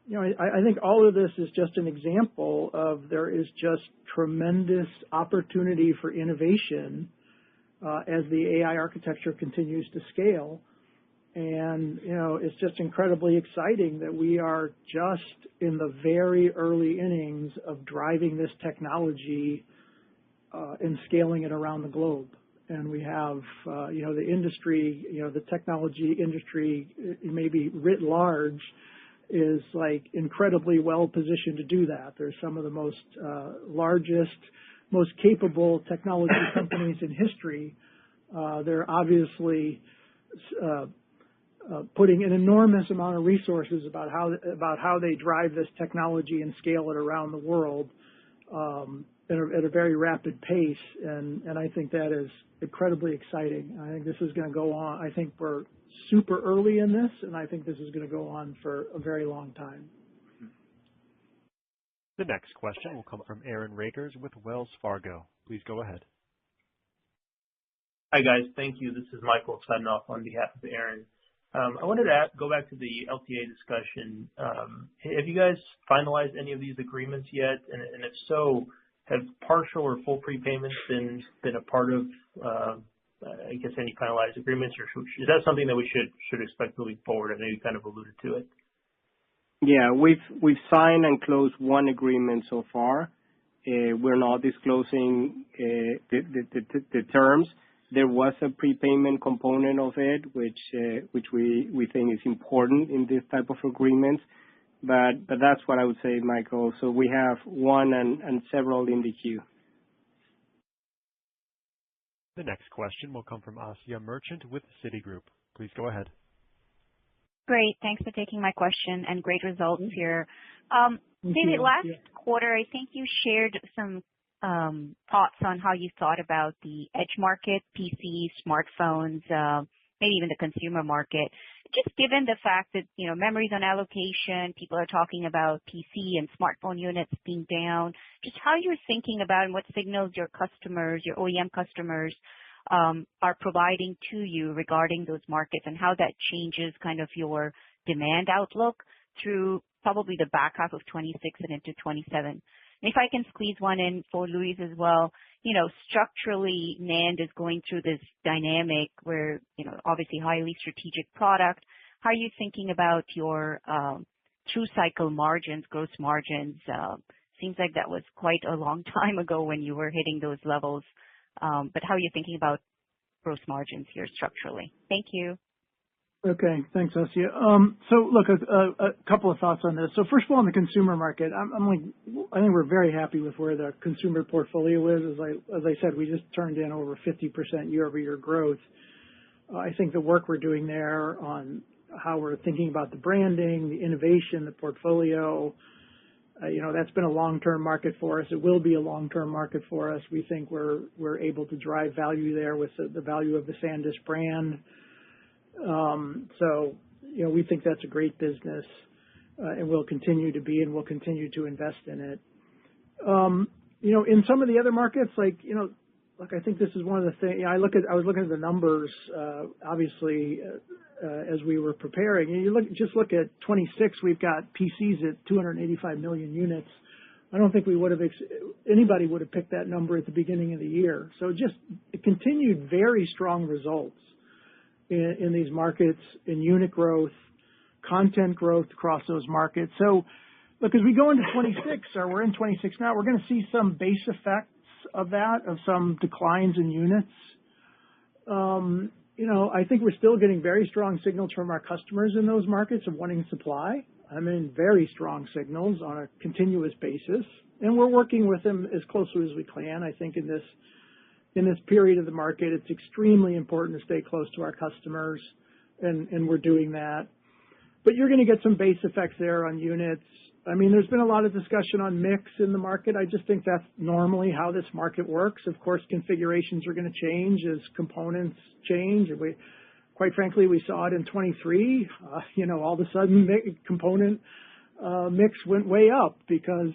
I think all of this is just an example of there is just tremendous opportunity for innovation as the AI architecture continues to scale. And, it's just incredibly exciting that we are just in the very early innings of driving this technology and scaling it around the globe. And we have, the industry, the technology industry, maybe writ large, is like incredibly well positioned to do that. There's some of the most largest, most capable technology companies in history. They're obviously putting an enormous amount of resources about how they drive this technology and scale it around the world at a very rapid pace. And I think that is incredibly exciting. I think this is going to go on. I think we're super early in this, and I think this is going to go on for a very long time. The next question will come from Aaron Rakers with Wells Fargo. Please go ahead. Hi, guys. Thank you. This is Michael Sednoff on behalf of Aaron. I wanted to go back to the LTA discussion. Have you guys finalized any of these agreements yet? And if so, have partial or full prepayments been a part of, I guess, any finalized agreements, or is that something that we should expect moving forward? I know you kind of alluded to it. Yeah, we've signed and closed one agreement so far. We're not disclosing the terms. There was a prepayment component of it, which we think is important in this type of agreements. But that's what I would say, Michael. So we have one and several in the queue. The next question will come from Asiya Merchant with Citigroup. Please go ahead. Great. Thanks for taking my question, and great results here. David, last quarter, I think you shared some thoughts on how you thought about the edge market, PC, smartphones, maybe even the consumer market. Just given the fact that, memory's on allocation, people are talking about PC and smartphone units being down, just how you're thinking about and what signals your customers, your OEM customers, are providing to you regarding those markets, and how that changes kind of your demand outlook through probably the back half of 26 and into 27. And if I can squeeze one in for Luis as well, structurally NAND is going through this dynamic where, obviously highly strategic product. How are you thinking about your true cycle margins, gross margins. Seems like that was quite a long time ago when you were hitting those levels. But how are you thinking about gross margins here structurally? Thank you. Okay. Thanks, Asiya. So look, a couple of thoughts on this. So first of all, in the consumer market, I think we're very happy with where the consumer portfolio is. As I said, we just turned in over 50% year-over-year growth. I think the work we're doing there on how we're thinking about the branding, the innovation, the portfolio, that's been a long-term market for us. It will be a long-term market for us. We think we're able to drive value there with the value of the Sandisk brand. So, we think that's a great business, and will continue to be, and we'll continue to invest in it. In some of the other markets, look, I think this is one of the things, I was looking at the numbers, obviously, as we were preparing. And just look at 26, we've got PCs at 285 million units. I don't think anybody would have picked that number at the beginning of the year. So just continued very strong results in these markets, in unit growth, content growth across those markets. So look, as we go into 26, or we're in 26 now, we're going to see some base effects of that, of some declines in units. I think we're still getting very strong signals from our customers in those markets of wanting supply. Very strong signals on a continuous basis. And we're working with them as closely as we can. I think in this period of the market, it's extremely important to stay close to our customers, and we're doing that. But you're going to get some base effects there on units. There's been a lot of discussion on mix in the market. I just think that's normally how this market works. Of course, configurations are going to change as components change. Quite frankly, we saw it in 23. All of a sudden, component mix went way up because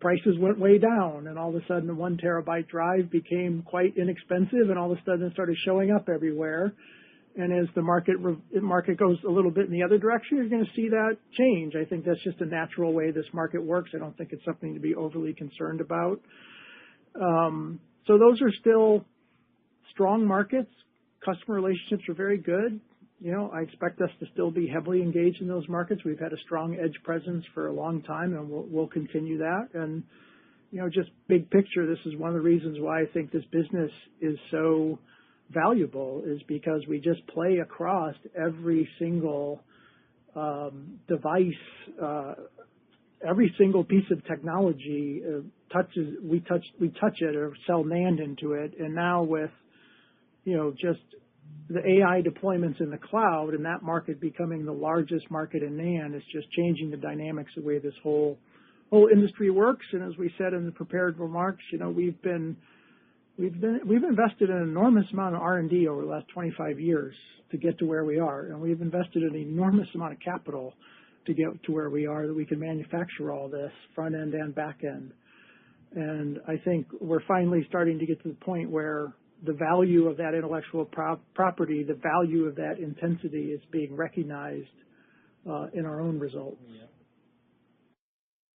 prices went way down, and all of a sudden, the 1 terabyte drive became quite inexpensive, and all of a sudden, it started showing up everywhere. And as the market goes a little bit in the other direction, you're going to see that change. I think that's just a natural way this market works. I don't think it's something to be overly concerned about. So those are still strong markets. Customer relationships are very good. I expect us to still be heavily engaged in those markets. We've had a strong edge presence for a long time, and we'll continue that. And, just big picture, this is one of the reasons why I think this business is so valuable, is because we just play across every single device, every single piece of technology we touch it or sell NAND into it. And now with just the AI deployments in the cloud and that market becoming the largest market in NAND, it's just changing the dynamics the way this whole industry works. And as we said in the prepared remarks, We've invested an enormous amount of R&D over the last 25 years to get to where we are, and we've invested an enormous amount of capital to get to where we are, that we can manufacture all this front end and back end. And I think we're finally starting to get to the point where the value of that intellectual property, the value of that intensity, is being recognized in our own results.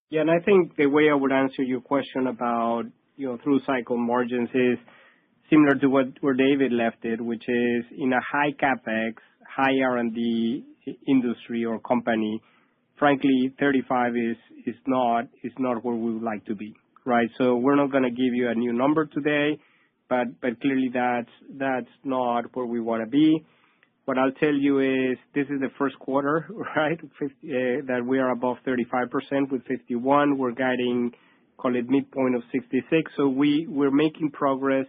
Yeah, and I think the way I would answer your question about through cycle margins is similar to where David left it, which is in a high CapEx, high R&D industry or company. Frankly, 35 is not where we would like to be, right? So we're not going to give you a new number today, but clearly that's not where we want to be. What I'll tell you is this is the first quarter, right, that we are above 35% with 51. We're guiding, call it midpoint of 66. So we're making progress,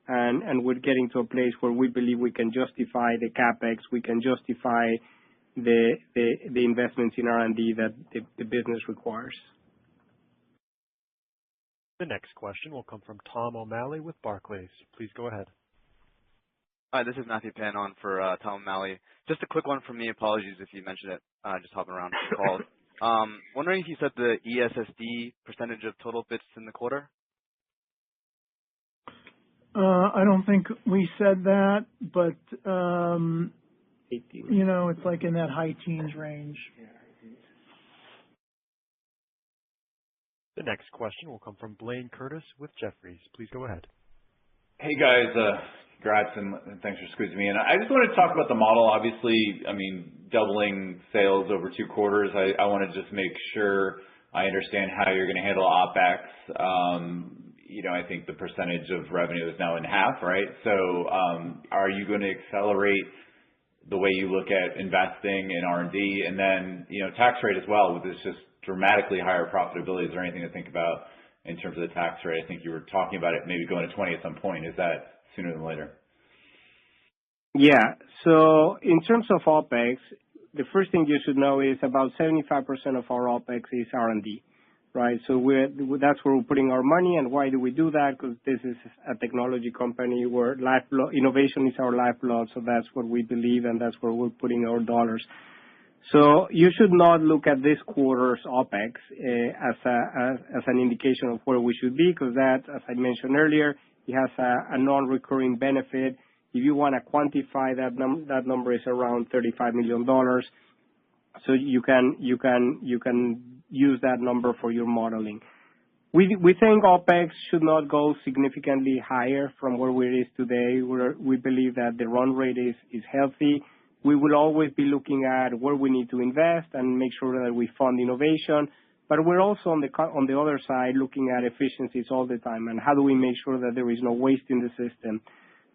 and we're getting to a place where we believe we can justify the CapEx, we can justify the investments in R&D that the business requires. The next question will come from Tom O'Malley with Barclays. Please go ahead. Hi, this is Matthew Pan on for Tom O'Malley. Just a quick one from me. Apologies if you mentioned it. Just hopping around the call. Wondering if you said the ESSD percentage of total bits in the quarter? I don't think we said that, but, it's like in that high teens range. The next question will come from Blayne Curtis with Jefferies. Please go ahead. Hey, guys. Congrats, and thanks for squeezing me in. I just wanted to talk about the model. Obviously, doubling sales over 2 quarters. I want to just make sure I understand how you're going to handle OpEx. I think the percentage of revenue is now in half, right? So, are you going to accelerate the way you look at investing in R&D? And then, tax rate as well, with this just dramatically higher profitability. Is there anything to think about in terms of the tax rate? I think you were talking about it maybe going to 20 at some point. Is that sooner than later? Yeah. So in terms of OpEx, the first thing you should know is about 75% of our OpEx is R&D, right? So that's where we're putting our money. And why do we do that? Because this is a technology company where innovation is our lifeblood. So that's what we believe, and that's where we're putting our dollars. So you should not look at this quarter's OpEx as an indication of where we should be, because that, as I mentioned earlier, it has a non-recurring benefit. If you want to quantify that number is around $35 million. So you can use that number for your modeling. We think OpEx should not go significantly higher from where it is today. We believe that the run rate is healthy. We will always be looking at where we need to invest and make sure that we fund innovation. But we're also on the other side looking at efficiencies all the time and how do we make sure that there is no waste in the system.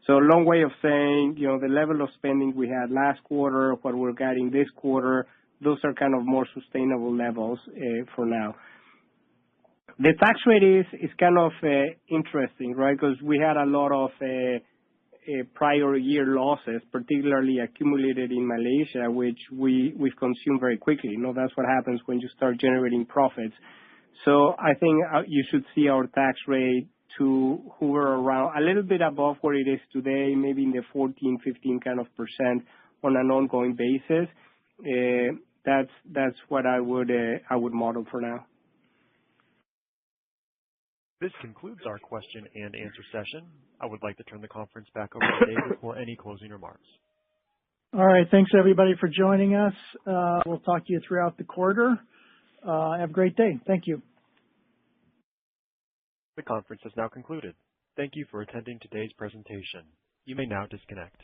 So a long way of saying, the level of spending we had last quarter, what we're getting this quarter, those are kind of more sustainable levels for now. The tax rate is kind of interesting, right? Because we had a lot of prior year losses, particularly accumulated in Malaysia, which we've consumed very quickly. That's what happens when you start generating profits. So I think you should see our tax rate to hover around a little bit above where it is today, maybe in the 14-15 kind of % on an ongoing basis. That's what I would model for now. This concludes our question and answer session. I would like to turn the conference back over to David for any closing remarks. All right. Thanks, everybody, for joining us. We'll talk to you throughout the quarter. Have a great day. Thank you. The conference has now concluded. Thank you for attending today's presentation. You may now disconnect.